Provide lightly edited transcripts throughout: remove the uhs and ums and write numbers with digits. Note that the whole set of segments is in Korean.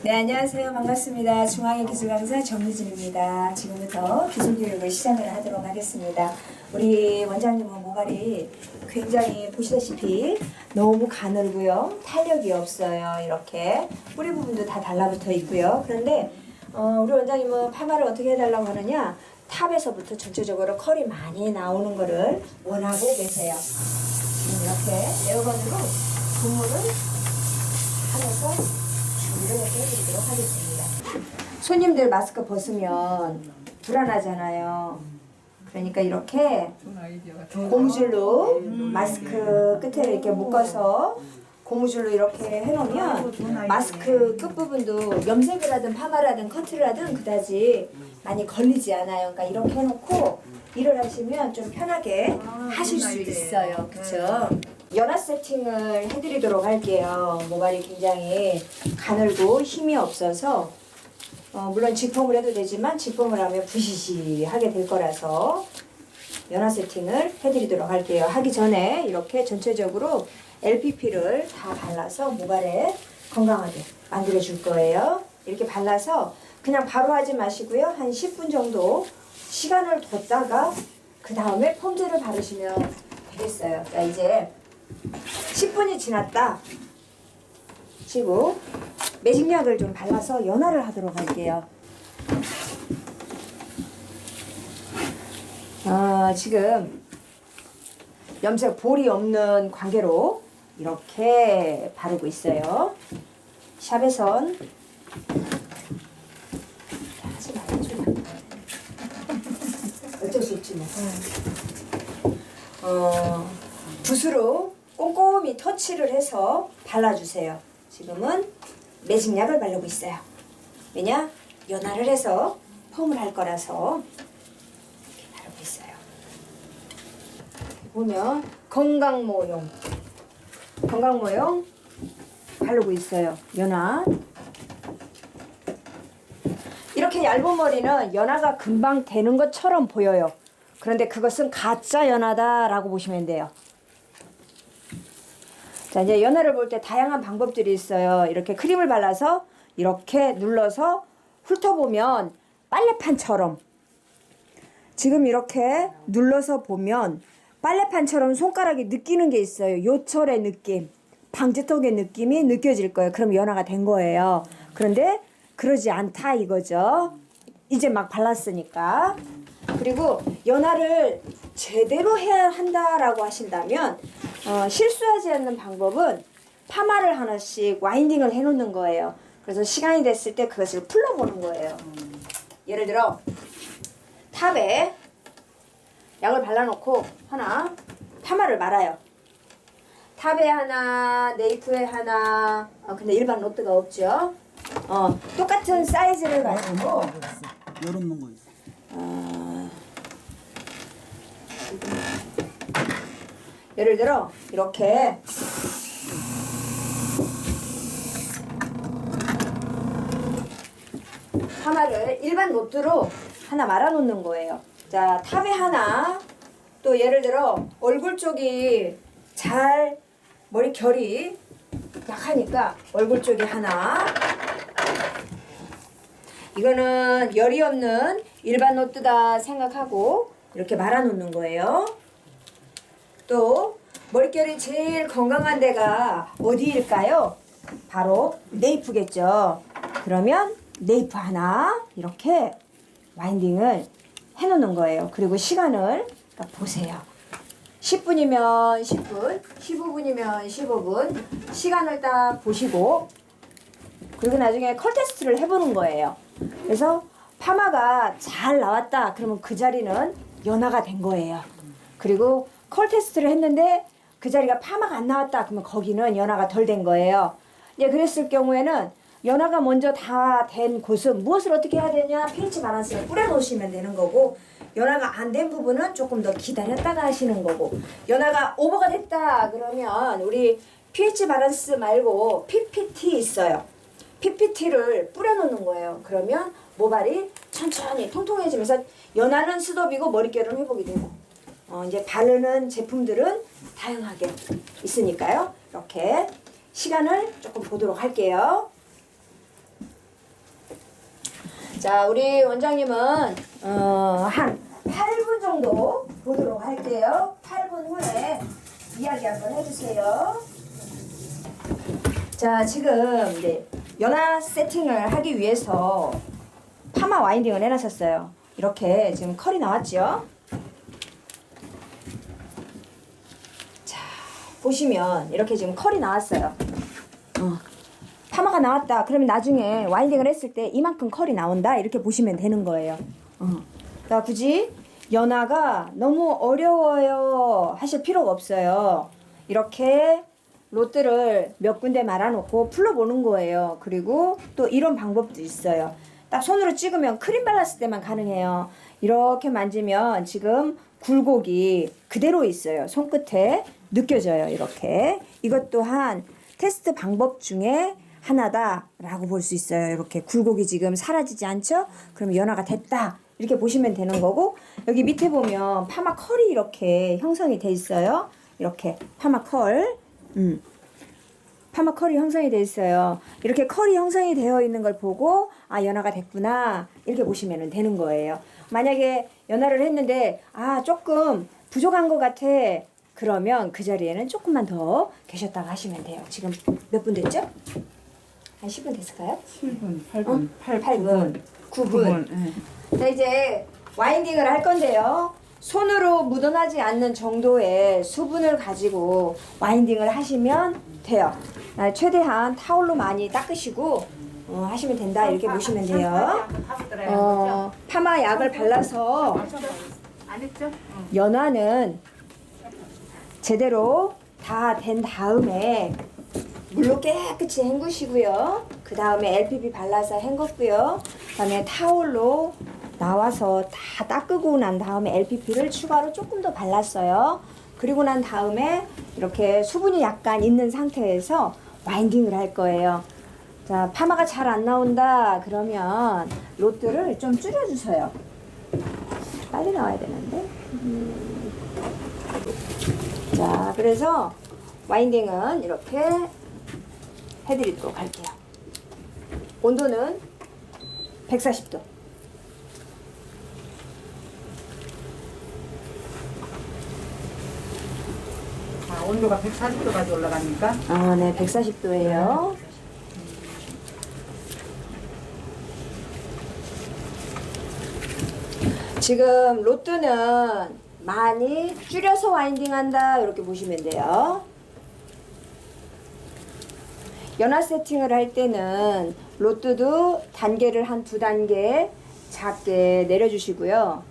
네, 안녕하세요. 반갑습니다. 중앙의 기술 강사 정유진입니다. 지금부터 기술 교육을 시작을 하도록 하겠습니다. 우리 원장님은 모발이 굉장히 보시다시피 너무 가늘고요. 탄력이 없어요. 이렇게 뿌리 부분도 다 달라붙어 있고요. 그런데 우리 원장님은 파마를 어떻게 해달라고 하느냐, 탑에서부터 전체적으로 컬이 많이 나오는 거를 원하고 계세요. 지금 이렇게 에어건으로 분무를 하면서 이렇게 해드리도록 하겠습니다. 손님들 마스크 벗으면 불안하잖아요. 그러니까 이렇게 고무줄로 마스크 끝에 이렇게 묶어서 고무줄로 이렇게 해놓으면 마스크 끝부분도 염색을 하든 파마를 하든 커트를 하든 그다지 많이 걸리지 않아요. 그러니까 이렇게 해놓고 일을 하시면 좀 편하게 하실 수 있어요. 그쵸? 연화 세팅을 해드리도록 할게요. 모발이 굉장히 가늘고 힘이 없어서 물론 직폼을 해도 되지만 직폼을 하면 부시시하게 될 거라서 연화 세팅을 해드리도록 할게요. 하기 전에 이렇게 전체적으로 LPP를 다 발라서 모발에 건강하게 만들어 줄 거예요. 이렇게 발라서 그냥 바로 하지 마시고요. 한 10분 정도 시간을 뒀다가 그 다음에 폼제를 바르시면 되겠어요. 자, 이제 10분이 지났다 치고 매직약을 좀 발라서 연화를 하도록 할게요. 지금 염색 볼이 없는 관계로 이렇게 바르고 있어요. 샵에선 하지 말아줘. 어쩔 수 없지 뭐. 붓으로 꼼꼼히 터치를 해서 발라주세요. 지금은 매직약을 바르고 있어요. 왜냐? 연화를 해서 펌을 할 거라서 이렇게 바르고 있어요. 보면 건강모용 바르고 있어요. 연화. 이렇게 얇은 머리는 연화가 금방 되는 것처럼 보여요. 그런데 그것은 가짜 연화다라고 보시면 돼요. 자, 이제 연화를 볼 때 다양한 방법들이 있어요. 이렇게 크림을 발라서 이렇게 눌러서 훑어보면 빨래판처럼, 지금 이렇게 눌러서 보면 빨래판처럼 손가락이 느끼는 게 있어요. 요철의 느낌, 방지턱의 느낌이 느껴질 거예요. 그럼 연화가 된 거예요. 그런데 그러지 않다 이거죠. 이제 막 발랐으니까. 그리고 연화를 제대로 해야 한다라고 하신다면 실수하지 않는 방법은 파마를 하나씩 와인딩을 해놓는 거예요. 그래서 시간이 됐을 때 그것을 풀러보는 거예요. 예를 들어 탑에 약을 발라놓고 하나 파마를 말아요. 탑에 하나, 네이프에 하나. 근데 일반 로트가 없죠. 똑같은 사이즈를 가지고 여름 넣은 거 있어. 예를 들어 이렇게 파마를 일반 노트로 하나 말아 놓는 거예요. 자, 탑에 하나, 또 예를 들어 얼굴 쪽이 잘 머리 결이 약하니까 얼굴 쪽이 하나, 이거는 열이 없는 일반 노트다 생각하고 이렇게 말아 놓는 거예요. 또 머릿결이 제일 건강한 데가 어디일까요? 바로 네이프겠죠. 그러면 네이프 하나 이렇게 와인딩을 해놓는 거예요. 그리고 시간을 보세요. 10분이면 10분, 15분이면 15분 시간을 딱 보시고, 그리고 나중에 컬 테스트를 해보는 거예요. 그래서 파마가 잘 나왔다 그러면 그 자리는 연화가 된 거예요. 그리고 컬 테스트를 했는데 그 자리가 파마가 안 나왔다 그러면 거기는 연화가 덜 된 거예요. 이제 그랬을 경우에는 연화가 먼저 다 된 곳은 무엇을 어떻게 해야 되냐, pH 밸런스를 뿌려 놓으시면 되는 거고, 연화가 안 된 부분은 조금 더 기다렸다가 하시는 거고, 연화가 오버가 됐다 그러면 우리 pH 밸런스 말고 PPT 있어요. PPT를 뿌려 놓는 거예요. 그러면 모발이 천천히 통통해지면서 연화는 스톱이고 머릿결은 회복이 되고, 이제 바르는 제품들은 다양하게 있으니까요. 이렇게 시간을 조금 보도록 할게요. 자, 우리 원장님은 한 8분 정도 보도록 할게요. 8분 후에 이야기 한번 해주세요. 자, 지금 이제 연화 세팅을 하기 위해서 파마 와인딩을 해놨었어요. 이렇게 지금 컬이 나왔죠? 자, 보시면 이렇게 지금 컬이 나왔어요. 파마가 나왔다. 그러면 나중에 와인딩을 했을 때 이만큼 컬이 나온다. 이렇게 보시면 되는 거예요. 그러니까 굳이 연화가 너무 어려워요 하실 필요가 없어요. 이렇게 롯들을 몇 군데 말아놓고 풀러보는 거예요. 그리고 또 이런 방법도 있어요. 딱 손으로 찍으면 크림 발랐을 때만 가능해요. 이렇게 만지면 지금 굴곡이 그대로 있어요. 손끝에 느껴져요. 이렇게. 이것 또한 테스트 방법 중에 하나다라고 볼 수 있어요. 이렇게 굴곡이 지금 사라지지 않죠? 그럼 연화가 됐다. 이렇게 보시면 되는 거고, 여기 밑에 보면 파마 컬이 이렇게 형성이 돼 있어요. 이렇게 파마 컬. 파마 컬이 형성이 돼 있어요. 이렇게 컬이 형성이 되어 있는 걸 보고 아, 연화가 됐구나. 이렇게 보시면 되는 거예요. 만약에 연화를 했는데 아, 조금 부족한 것 같아. 그러면 그 자리에는 조금만 더 계셨다가 하시면 돼요. 지금 몇 분 됐죠? 한 10분 됐을까요? 7분, 8분, 8분, 9분. 네. 자, 이제 와인딩을 할 건데요. 손으로 묻어나지 않는 정도의 수분을 가지고 와인딩을 하시면 돼요. 최대한 타올로 많이 닦으시고 하시면 된다. 이렇게 보시면 돼요. 파마 약을 발라서 안 했죠? 연화는 제대로 다 된 다음에 물로 깨끗이 헹구시고요. 그 다음에 LPP 발라서 헹궜고요. 그 다음에 타올로 나와서 다 닦고 난 다음에 LPP를 추가로 조금 더 발랐어요. 그리고 난 다음에 이렇게 수분이 약간 있는 상태에서 와인딩을 할 거예요. 자, 파마가 잘 안 나온다 그러면 롯들을 좀 줄여주세요. 빨리 나와야 되는데. 자, 그래서 와인딩은 이렇게 해드리도록 할게요. 온도는 140도. 아, 온도가 140도까지 올라갑니까? 아, 네, 140도예요. 지금 롯드는 많이 줄여서 와인딩한다 이렇게 보시면 돼요. 연화 세팅을 할 때는 롯드도 단계를 한 2단계 작게 내려주시고요.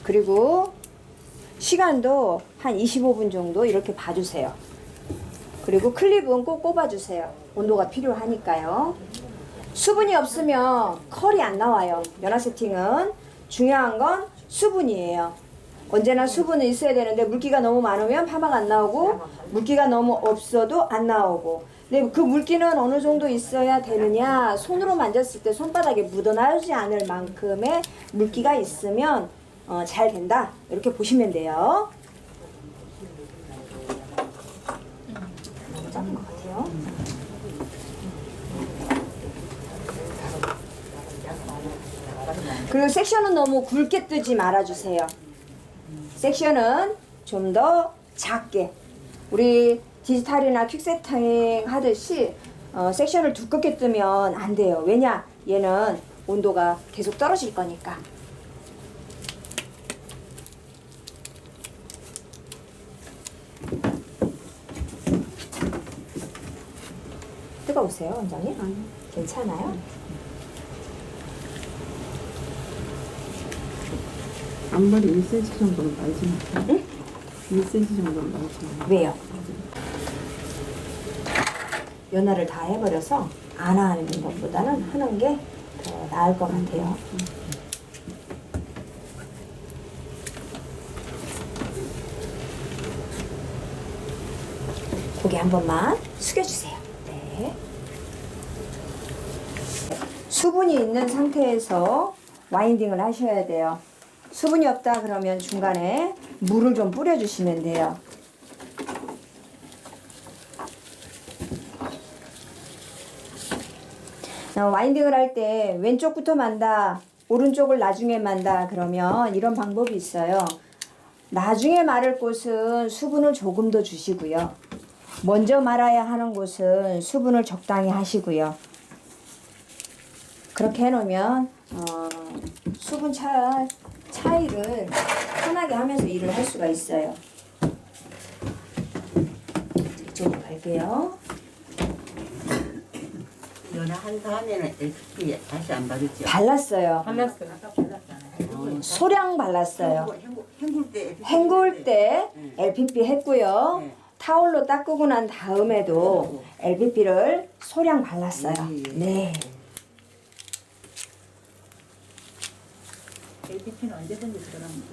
그리고 시간도 한 25분 정도 이렇게 봐주세요. 그리고 클립은 꼭 꼽아주세요. 온도가 필요하니까요. 수분이 없으면 컬이 안 나와요. 연화 세팅은 중요한 건 수분이에요. 언제나 수분은 있어야 되는데 물기가 너무 많으면 파마가 안 나오고 물기가 너무 없어도 안 나오고. 근데 그 물기는 어느 정도 있어야 되느냐? 손으로 만졌을 때 손바닥에 묻어나오지 않을 만큼의 물기가 있으면 잘 된다. 이렇게 보시면 돼요. 너무 작은 것 같아요. 그리고 섹션은 너무 굵게 뜨지 말아주세요. 섹션은 좀 더 작게. 우리 디지털이나 퀵세팅 하듯이 섹션을 두껍게 뜨면 안 돼요. 왜냐? 얘는 온도가 계속 떨어질 거니까. 뜨거우세요, 원장님? 아니. 괜찮아요? 앞머리 1cm 정도는 말지 마. 응? 1cm 정도는 말지 마. 왜요? 연화를 다 해버려서 안 하는 것보다는 하는 게 더 나을 것 같아요. 고개 한 번만 숙여주세요. 네. 수분이 있는 상태에서 와인딩을 하셔야 돼요. 수분이 없다 그러면 중간에 물을 좀 뿌려주시면 돼요. 와인딩을 할 때 왼쪽부터 만다, 오른쪽을 나중에 만다 그러면 이런 방법이 있어요. 나중에 마를 곳은 수분을 조금 더 주시고요. 먼저 말아야 하는 곳은 수분을 적당히 하시고요. 그렇게 해놓으면 수분 차이를 편하게 하면서 일을 할 수가 있어요. 이쪽으로 갈게요. 연화한 다음에는 LPP 다시 안 바르죠? 발랐어요. 발랐어요. 아까 발랐잖아요. 소량 발랐어요. 헹굴 때 LPP 헹굴 때 LPP 했고요. 네. 타올로 닦고 난 다음에도 LPP를 소량 발랐어요. 네. LPP는 언제든지 들어가면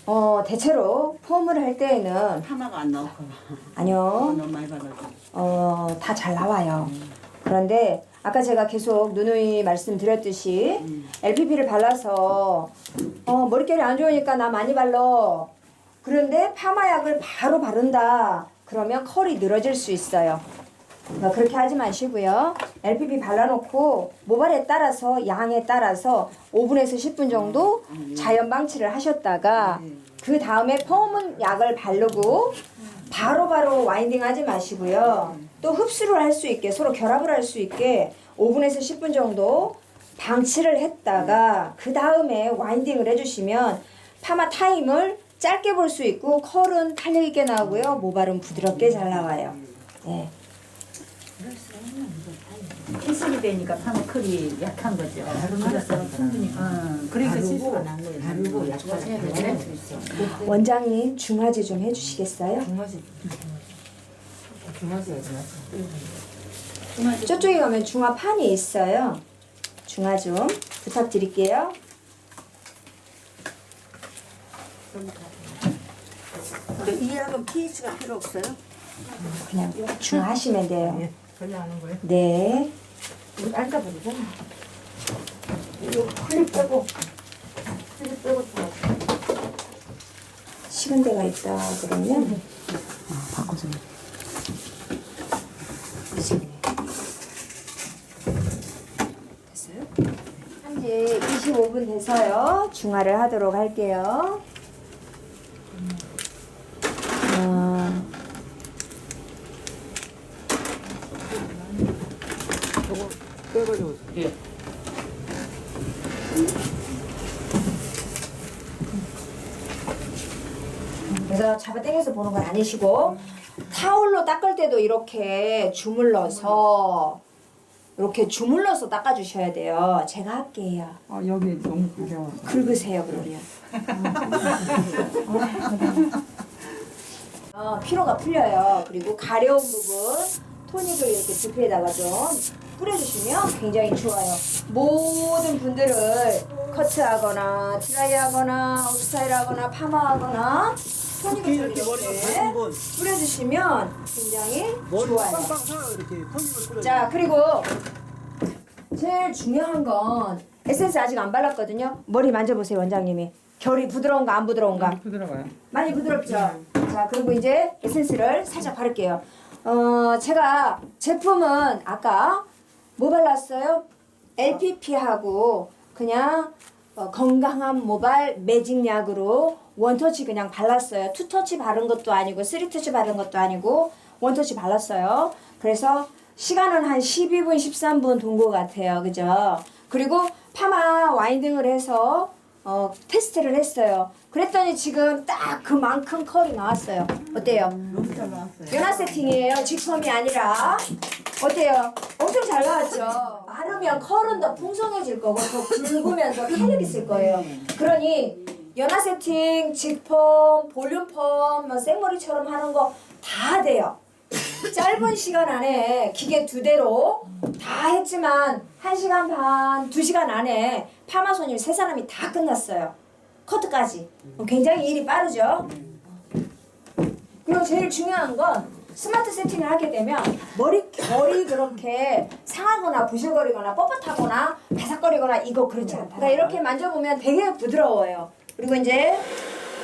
좋아요. 대체로 폼을 할 때에는 파마가 안 나올까 봐. 아니요. 너무 많이 발라서. 다 잘 나와요. 그런데 아까 제가 계속 누누이 말씀드렸듯이 LPP를 발라서 머릿결이 안 좋으니까 나 많이 발라. 그런데 파마약을 바로 바른다. 그러면 컬이 늘어질 수 있어요. 그러니까 그렇게 하지 마시고요. LPP 발라놓고 모발에 따라서 양에 따라서 5분에서 10분 정도 자연 방치를 하셨다가 그 다음에 펌은 약을 바르고 바로바로 와인딩 하지 마시고요. 또 흡수를 할 수 있게 서로 결합을 할 수 있게 5분에서 10분 정도 방치를 했다가 그 다음에 와인딩을 해주시면 파마 타임을 짧게 볼 수 있고 컬은 탄력 있게 나오고요. 모발은 부드럽게 잘 나와요. 네. 햇살이 되니까 파마 컬이 약한 거죠. 그래서 충분히. 그러니까 실수가 난 거예요. 바르고 약하게 그래? 원장님 중화제 좀 해주시겠어요? 저쪽에 가면 중화판이 있어요. 중화 좀 부탁드릴게요. 이 약은 pH가 필요 없어요? 그냥 중화하시면 돼요. 그냥 하는 거예요? 네. 이거 닦아버리잖아. 이거 클립 빼고 식은 데가 있다 그러면 바꿔서. 됐어요? 현재 25분 돼서요. 중화를 하도록 할게요. 빼가지고. 예. 그래서 잡아당겨서 보는 건 아니시고 타올로 닦을 때도 이렇게 주물러서 닦아주셔야 돼요. 제가 할게요. 여기 너무 가려워. 긁으세요 그러면. 피로가 풀려요. 그리고 가려운 부분 토닉을 이렇게 두피에다가 좀 뿌려주시면 굉장히 좋아요. 모든 분들을 커트하거나 드라이하거나 업스타일하거나 파마하거나 토닉을 좀 이렇게 뿌려주시면 굉장히 좋아요. 자, 그리고 제일 중요한 건 에센스 아직 안 발랐거든요. 머리 만져보세요, 원장님이. 결이 부드러운가 안 부드러운가? 부드러워요. 많이 부드럽죠? 자, 그리고 이제 에센스를 살짝 바를게요. 제가 제품은 아까 뭐 발랐어요? LPP하고 그냥 건강한 모발 매직약으로 원터치 그냥 발랐어요. 투터치 바른 것도 아니고 쓰리터치 바른 것도 아니고 원터치 발랐어요. 그래서 시간은 한 12분, 13분 돈 것 같아요. 그죠? 그리고 파마 와인딩을 해서 테스트를 했어요. 그랬더니 지금 딱 그만큼 컬이 나왔어요. 어때요? 너무 잘 나왔어요. 연화 세팅이에요. 직펌이 아니라. 어때요? 엄청 잘 나왔죠? 마르면 컬은 더 풍성해질 거고 더 굵으면서 탄력 있을 거예요. 그러니 연화 세팅, 직펌, 볼륨펌, 생머리처럼 하는 거 다 돼요. 짧은 시간 안에 기계 2대로 다 했지만 1시간 반, 2시간 안에 파마 손님 3사람이 다 끝났어요. 커트까지. 굉장히 일이 빠르죠? 그리고 제일 중요한 건 스마트 세팅을 하게 되면 머리 결이 그렇게 상하거나 부실거리거나 뻣뻣하거나 바삭거리거나 이거 그렇지 않다. 그러니까 이렇게 만져보면 되게 부드러워요. 그리고 이제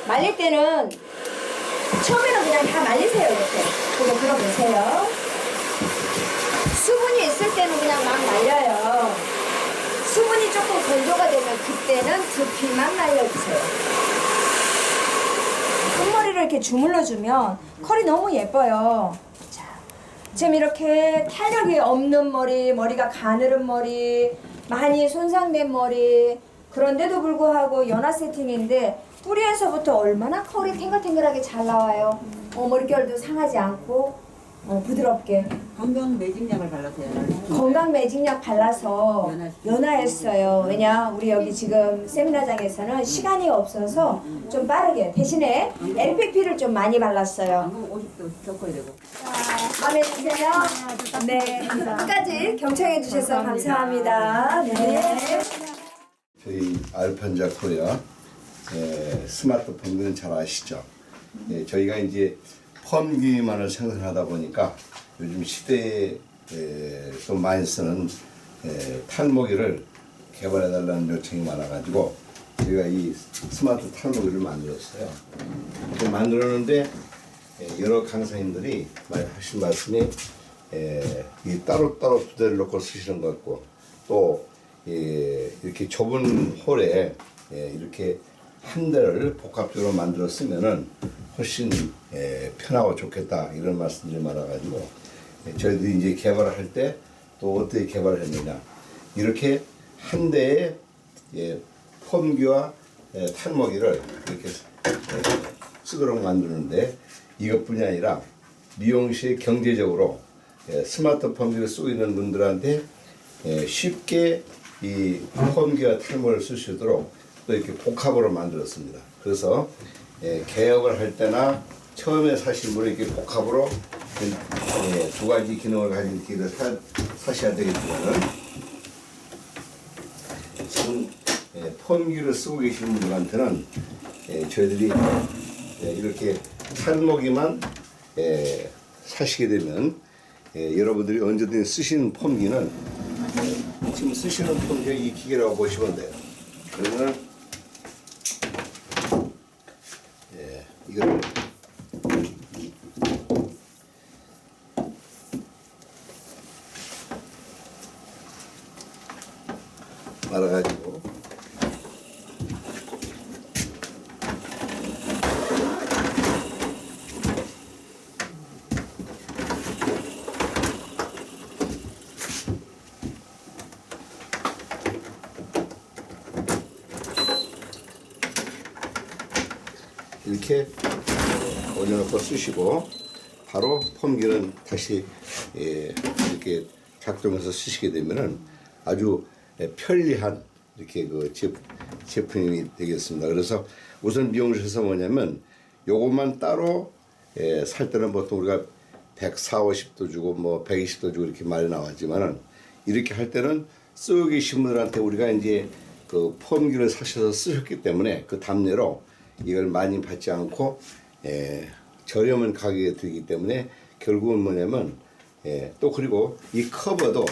말릴 때는 처음에는 그냥 다 말리세요. 이렇게. 그리고 들어보세요. 수분이 있을 때는 그냥 막 말려요. 그때는 두피만 말려주세요. 끝머리를 이렇게 주물러주면 컬이 너무 예뻐요. 자, 지금 이렇게 탄력이 없는 머리, 머리가 가늘은 머리, 많이 손상된 머리, 그런데도 불구하고 연화 세팅인데 뿌리에서부터 얼마나 컬이 탱글탱글하게 잘 나와요. 머릿결도 상하지 않고 부드럽게. 건강 매직약을 발라서요. 건강 매직약 발라서 연화했어요. 왜냐 우리 여기 지금 세미나장에서는 시간이 없어서 좀 빠르게 대신에 NPP를 좀 많이 발랐어요. 방금 50도 섞어야 되고. 마음에 드세요? 네. 끝까지 경청해 주셔서 감사합니다. 네. 저희 알판자 코리아 스마트폰들은 잘 아시죠? 저희가 이제 펌 기만을 생산하다 보니까 요즘 시대에 좀 많이 쓰는 탈모기를 개발해달라는 요청이 많아가지고 저희가 이 스마트 탈모기를 만들었어요. 만들었는데 여러 강사님들이 많이 하신 말씀이 이 따로따로 두 대를 놓고 쓰시는 것 같고 또 이렇게 좁은 홀에 이렇게 한 대를 복합적으로 만들어 쓰면은 훨씬 편하고 좋겠다 이런 말씀들이 많아가지고 저희들이 이제 개발을 할 때 또 어떻게 개발을 했느냐 이렇게 한 대의 펌기와 탈모기를 이렇게 쓰도록 만드는데 이것뿐이 아니라 미용실 경제적으로 스마트 펌기를 쓰고 있는 분들한테 쉽게 이 펌기와 탈모를 쓸 수 있도록 또 이렇게 복합으로 만들었습니다. 그래서 개혁을 할 때나 처음에 사신 분은 이렇게 복합으로 두 가지 기능을 가진 기를 사셔야 되겠지만은 지금 펌기를 쓰고 계시는 분들한테는 저희들이 이렇게 탈모기만 사시게 되면 여러분들이 언제든 쓰시는 펌기는 지금 쓰시는 펌기가 이 기계라고 보시면 돼요. 그러면 이거를 말아가지고 이렇게 올려놓고 쓰시고 바로 펌기는 다시 이렇게 작동해서 쓰시게 되면은 아주 편리한 이렇게 그 제품이 되겠습니다. 그래서 우선 미용실에서 뭐냐면 요것만 따로 살 때는 보통 우리가 140, 50도 주고 뭐 120도 주고 이렇게 많이 나왔지만은 이렇게 할 때는 쓰고 계신 분들한테 우리가 이제 그 펌기를 사셔서 쓰셨기 때문에 그 답례로 이걸 많이 받지 않고 저렴한 가격에 드리기 때문에 결국은 뭐냐면 또 그리고 이 커버도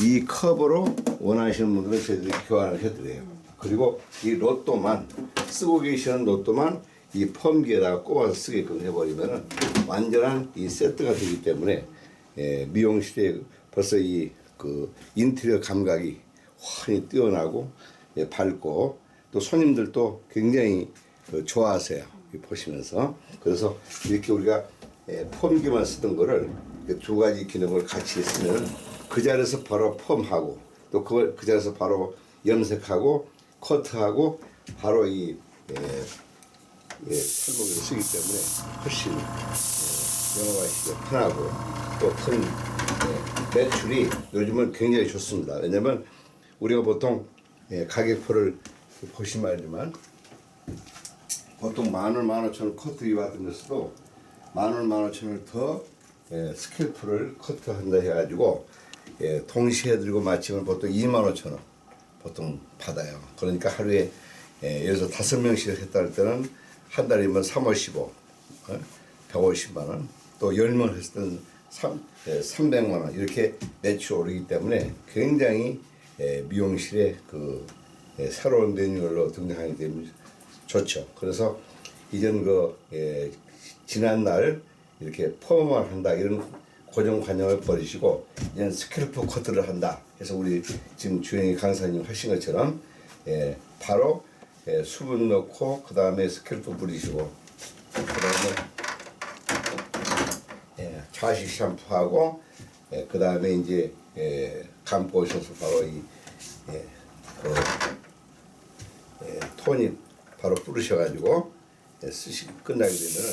이 커버로 원하시는 분들은 저희들이 교환을 해드려요. 그리고 이 로또만 쓰고 계시는 로또만 이 펌기에다가 꼽아서 쓰게끔 해버리면은 완전한 이 세트가 되기 때문에 미용실에 벌써 이 그 인테리어 감각이 환히 뛰어나고 밝고 또 손님들도 굉장히 좋아하세요. 보시면서. 그래서 이렇게 우리가 펌기만 쓰던 거를 두 가지 기능을 같이 쓰면 그 자리에서 바로 펌하고 또 그 자리에서 바로 염색하고 커트하고 바로 이 탈모기를 쓰기 때문에 훨씬 영업하시기 편하고 또 큰 매출이 요즘은 굉장히 좋습니다. 왜냐면 우리가 보통 가격표를 보시면 알지만 보통 10,000원, 15,000원 커트 같은 데서도 10,000원, 15,000원을 더 스캘프를 커트한다 해가지고 동시에 들고 마치면 보통 25,000원 보통 받아요. 그러니까 하루에 예를 들어서 5명씩 했다 할 때는 한 달이면 350억, 150만 원, 또 10명 했을 때는 300만 원 이렇게 매출이 오르기 때문에 굉장히 미용실에 그 새로운 메뉴로 등장하게 되면 좋죠. 그래서 이전 지난 날 이렇게 펌을 한다 이런 고정관념을 버리시고 이제는 스캘프 커트를 한다. 그래서 우리 지금 주영이 강사님 하신 것처럼 바로 수분 넣고 그 다음에 스캘프 뿌리시고 그 다음에 좌식 샴푸하고 그 다음에 이제 감고 오셔서 바로 이 토닉 바로 뿌리셔가지고 쓰시 끝나게 되면은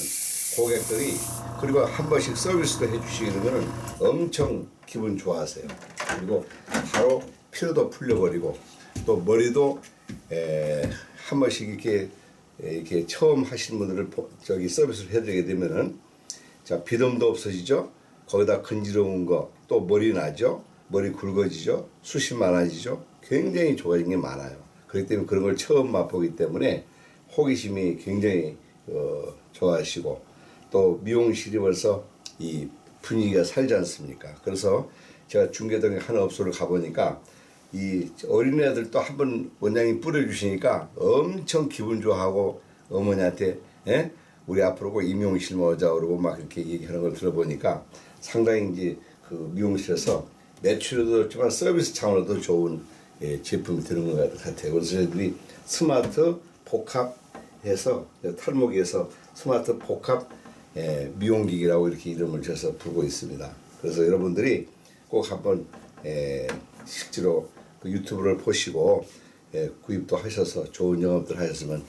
고객들이 그리고 한 번씩 서비스도 해주시게 되면은 엄청 기분 좋아하세요. 그리고 바로 피로도 풀려버리고 또 머리도 한 번씩 이렇게 처음 하시는 분들을 저기 서비스를 해드리게 되면은 자 비듬도 없어지죠. 거기다 근지러운 거 또 머리 나죠. 머리 굵어지죠. 숱이 많아지죠. 굉장히 좋아진 게 많아요. 그렇기 때문에 그런 걸 처음 맛보기 때문에 호기심이 굉장히 좋아하시고 또 미용실이 벌써 이 분위기가 살지 않습니까? 그래서 제가 중계동에 한 업소를 가보니까 이 어린애들도 한번 원장님 뿌려주시니까 엄청 기분 좋아하고 어머니한테 우리 앞으로 꼭 임용실 모자 그러고 막 이렇게 얘기하는 걸 들어보니까 상당히 이제 그 미용실에서 매출도 좋지만 서비스 차원으로도 좋은 제품이 되는 것 같아요. 그래서 저희들이 스마트 복합해서 탈모기에서 스마트 복합 미용기기라고 이렇게 이름을 지어서 부르고 있습니다. 그래서 여러분들이 꼭 한번 실제로 그 유튜브를 보시고 구입도 하셔서 좋은 영업들 하셨으면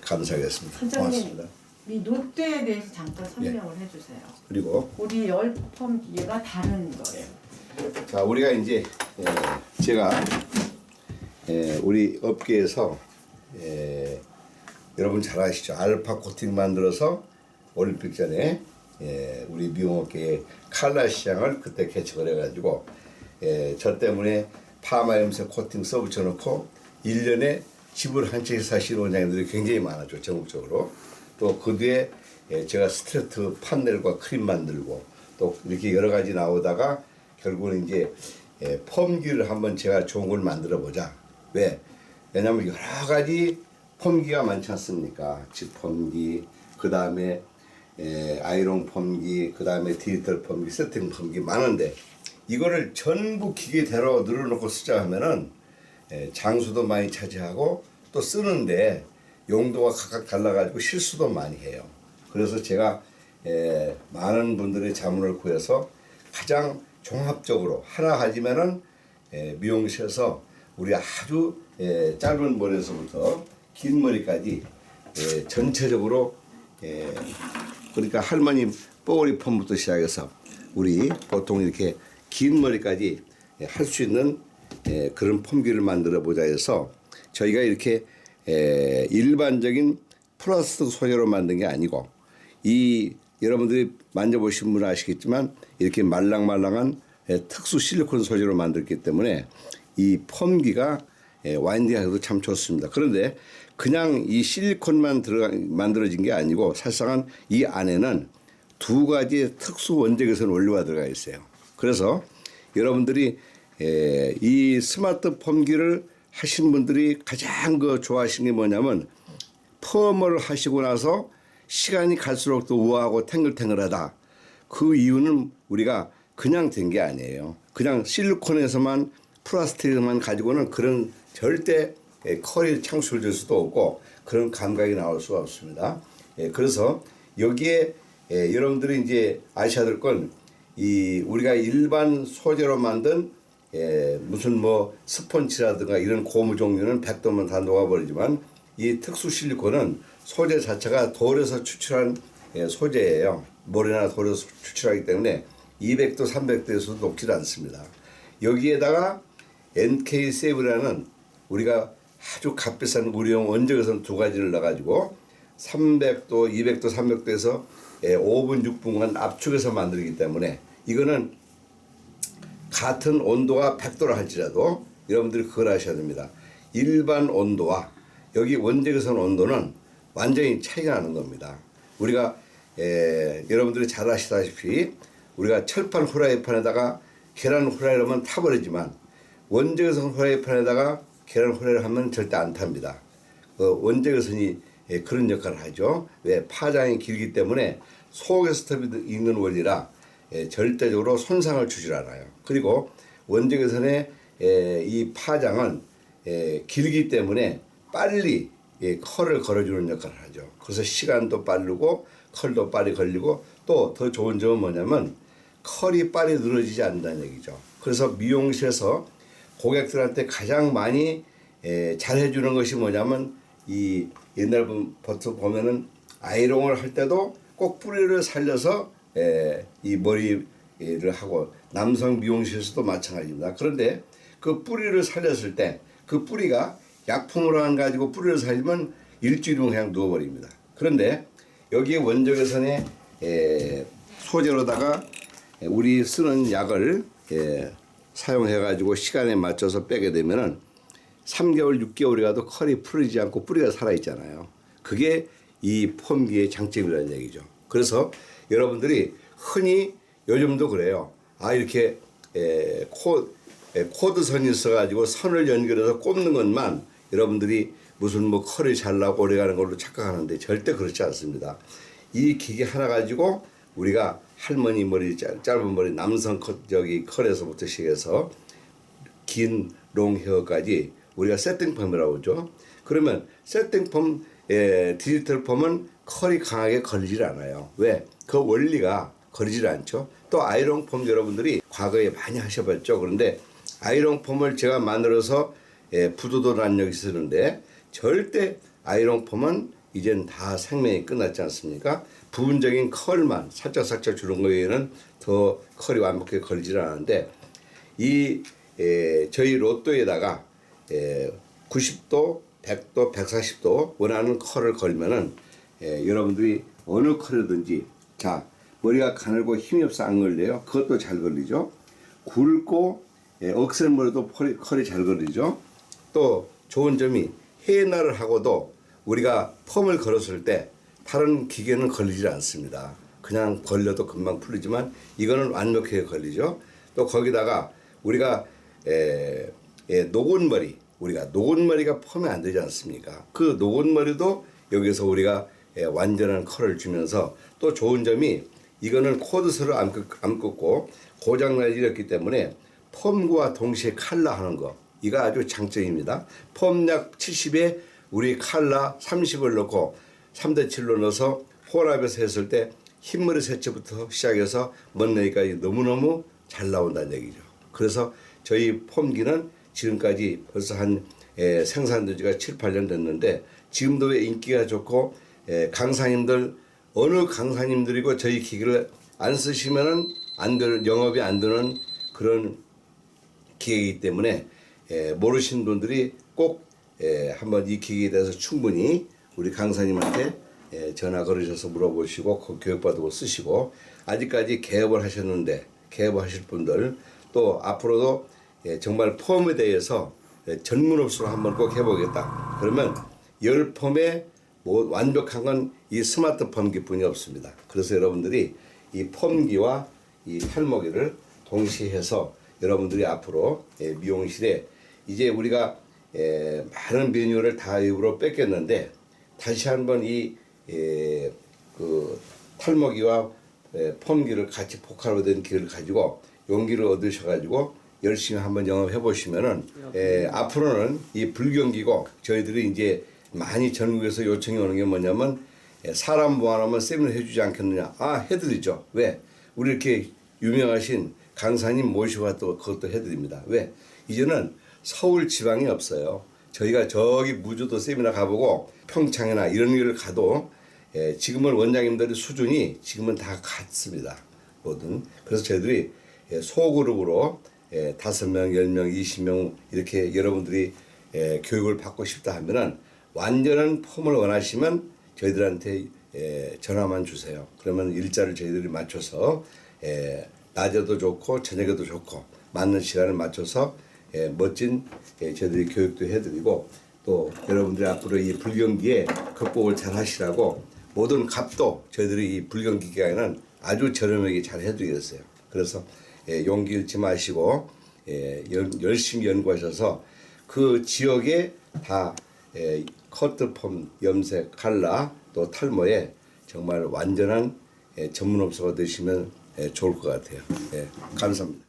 감사하겠습니다. 고맙습니다. 이 노트에 대해서 잠깐 설명을 해주세요. 그리고 우리 열펌 기계가 다른 거예요. 자 우리가 이제 제가 우리 업계에서 여러분 잘 아시죠? 알파 코팅 만들어서 올림픽 전에 우리 미용업계의 칼라 시장을 그때 개척을 해가지고 저 때문에 파마 염색 코팅 써붙여 놓고 1년에 집을 한 채 사시는 원장님들이 굉장히 많았죠. 전국적으로. 또 그 뒤에 제가 스트레이트 판넬과 크림 만들고 또 이렇게 여러 가지 나오다가 결국은 이제 펌기를 한번 제가 좋은 걸 만들어 보자. 왜? 왜냐면 여러 가지 펌기가 많지 않습니까? 집 펌기, 그 다음에 아이롱 펌기, 그 다음에 디지털 펌기, 세팅 펌기 많은데 이거를 전부 기계대로 늘어놓고 쓰자 하면은 장수도 많이 차지하고 또 쓰는데 용도가 각각 달라가지고 실수도 많이 해요. 그래서 제가 많은 분들의 자문을 구해서 가장 종합적으로 하나 가지면은 미용실에서 우리 아주 짧은 머리에서부터 긴 머리까지 전체적으로 그러니까 할머니 뽀글이 펌부터 시작해서 우리 보통 이렇게 긴 머리까지 할 수 있는 그런 펌기를 만들어 보자 해서 저희가 이렇게 일반적인 플라스틱 소재로 만든 게 아니고 이 여러분들이 만져보신 분은 아시겠지만 이렇게 말랑말랑한 특수 실리콘 소재로 만들기 때문에 이 펌기가 와인딩하기도 참 좋습니다. 그런데 그냥 이 실리콘만 만들어진 게 아니고 사실상 이 안에는 두 가지 특수 원적외선 원료가 들어가 있어요. 그래서 여러분들이 이 스마트 펌기를 하신 분들이 가장 좋아하시는 게 뭐냐면 펌을 하시고 나서 시간이 갈수록 또 우아하고 탱글탱글하다. 그 이유는 우리가 그냥 된 게 아니에요. 그냥 실리콘에서만 플라스틱만 가지고는 그런 절대 컬이 창출될 수도 없고 그런 감각이 나올 수가 없습니다. 그래서 여기에 여러분들이 이제 아셔야 될 건 이 우리가 일반 소재로 만든 무슨 뭐 스펀지라든가 이런 고무 종류는 100도면 다 녹아버리지만 이 특수 실리콘은 소재 자체가 돌에서 추출한 소재예요. 모래나 돌에서 추출하기 때문에 200도, 300도에서도 녹지 않습니다. 여기에다가 NK 세이브라는 우리가 아주 값비싼 우리용 원적외선 두 가지를 넣어가지고 300도, 200도, 300도에서 5분, 6분간 압축해서 만들기 때문에 이거는 같은 온도가 100도라 할지라도 여러분들이 그걸 아셔야 됩니다. 일반 온도와 여기 원적외선 온도는 완전히 차이가 나는 겁니다. 우리가 여러분들이 잘 아시다시피 우리가 철판 후라이팬에다가 계란 후라이를 하면 타버리지만 원적외선 후라이팬에다가 계란 후라이를 하면 절대 안 탑니다. 원적외선이 그런 역할을 하죠. 왜? 파장이 길기 때문에 속에서 톱이 있는 원리라 절대적으로 손상을 주질 않아요. 그리고 원적외선의 이 파장은 길기 때문에 빨리 컬을 걸어주는 역할을 하죠. 그래서 시간도 빠르고 컬도 빨리 걸리고 또 더 좋은 점은 뭐냐면 컬이 빨리 늘어지지 않는다는 얘기죠. 그래서 미용실에서 고객들한테 가장 많이 잘해주는 것이 뭐냐면 이 옛날부터 보면은 아이롱을 할 때도 꼭 뿌리를 살려서 이 머리를 하고 남성 미용실에서도 마찬가지입니다. 그런데 그 뿌리를 살렸을 때 그 뿌리가 약품으로 안 가지고 뿌리를 살리면 일주일이면 그냥 누워버립니다. 그런데 여기 원적외선의 소재로다가 우리 쓰는 약을 사용해가지고 시간에 맞춰서 빼게 되면은 3개월, 6개월이 가도 컬이 풀리지 않고 뿌리가 살아있잖아요. 그게 이 폼기의 장점이라는 얘기죠. 그래서 여러분들이 흔히 요즘도 그래요. 이렇게 코드선이 있어가지고 선을 연결해서 꼽는 것만 여러분들이 무슨 뭐 컬이 잘 나고 오래가는 걸로 착각하는데 절대 그렇지 않습니다. 이 기계 하나 가지고 우리가 할머니 머리 짧은 머리 남성 컬에서부터 시작해서 긴 롱 헤어까지 우리가 세팅펌이라고 하죠. 그러면 세팅펌 디지털 펌은 컬이 강하게 걸리질 않아요. 왜? 그 원리가 걸리질 않죠. 또 아이롱 펌 여러분들이 과거에 많이 하셔봤죠. 그런데 아이롱 펌을 제가 만들어서 부도도 난 적이 있었는데 절대 아이롱 펌은 이젠 다 생명이 끝났지 않습니까? 부분적인 컬만 살짝 주는 거에는 더 컬이 완벽하게 걸리질 않았는데 저희 로또에다가 90도, 100도, 140도 원하는 컬을 걸면은 여러분들이 어느 컬이든지 자 머리가 가늘고 힘이 없어 안 걸려요. 그것도 잘 걸리죠. 굵고 억센머리도 컬이 잘 걸리죠. 또 좋은 점이 해날을 하고도 우리가 펌을 걸었을 때 다른 기계는 걸리지 않습니다. 그냥 걸려도 금방 풀리지만 이거는 완벽하게 걸리죠. 또 거기다가 우리가 녹은 머리 우리가 녹은 머리가 펌이 안 되지 않습니까? 그 녹은 머리도 여기서 우리가 완전한 컬을 주면서 또 좋은 점이 이거는 코드선을 안 긋고 고장나지 않기 때문에 펌과 동시에 칼라 하는 거 이거 아주 장점입니다. 펌약 70에 우리 칼라 30을 넣고 3대7로 넣어서 혼합해서 했을 때 흰머리 세처부터 시작해서 먼내기까지 너무너무 잘 나온다는 얘기죠. 그래서 저희 펌기는 지금까지 벌써 생산된 지가 7, 8년 됐는데 지금도 왜 인기가 좋고 강사님들 어느 강사님들이고 저희 기계를 안 쓰시면은 안 되는 영업이 안 되는 그런 기계이기 때문에 모르시는 분들이 꼭 한번 이 기계에 대해서 충분히 우리 강사님한테 전화 걸으셔서 물어보시고 교육받고 쓰시고 아직까지 개업을 하셨는데 개업하실 분들 또 앞으로도 정말 펌에 대해서 전문업소로 한번 꼭 해보겠다. 그러면 10펌에 완벽한 건 이 스마트 펌기뿐이 없습니다. 그래서 여러분들이 이 펌기와 이 탈모기를 동시에 해서 여러분들이 앞으로 미용실에 이제 우리가 많은 메뉴를 다 일부러 뺏겼는데 다시 한번 그 탈모기와 펌기를 같이 포괄로 된 기회를 가지고 용기를 얻으셔가지고 열심히 한번 영업해 보시면은 앞으로는 이 불경기고 저희들이 이제 많이 전국에서 요청이 오는 게 뭐냐면 사람 모아놓으면 세미나 해주지 않겠느냐. 해드리죠. 왜? 우리 이렇게 유명하신 강사님 모시고 또 그것도 해드립니다. 왜? 이제는 서울 지방이 없어요. 저희가 저기 무주도 세미나 가보고 평창이나 이런 데를 가도 지금은 원장님들의 수준이 지금은 다 같습니다. 뭐든. 그래서 저희들이 소그룹으로 5명, 10명, 20명 이렇게 여러분들이 교육을 받고 싶다 하면은 완전한 폼을 원하시면 저희들한테 전화만 주세요. 그러면 일자를 저희들이 맞춰서 낮에도 좋고 저녁에도 좋고 맞는 시간을 맞춰서 멋진 저희들이 교육도 해드리고 또 여러분들이 앞으로 이 불경기에 극복을 잘 하시라고 모든 값도 저희들이 이 불경기 기간에는 아주 저렴하게 잘 해드리겠어요. 그래서 용기 잃지 마시고 열심히 연구하셔서 그 지역에 다 커트펌, 염색, 칼라 또 탈모에 정말 완전한 전문업소가 되시면 좋을 것 같아요. 감사합니다.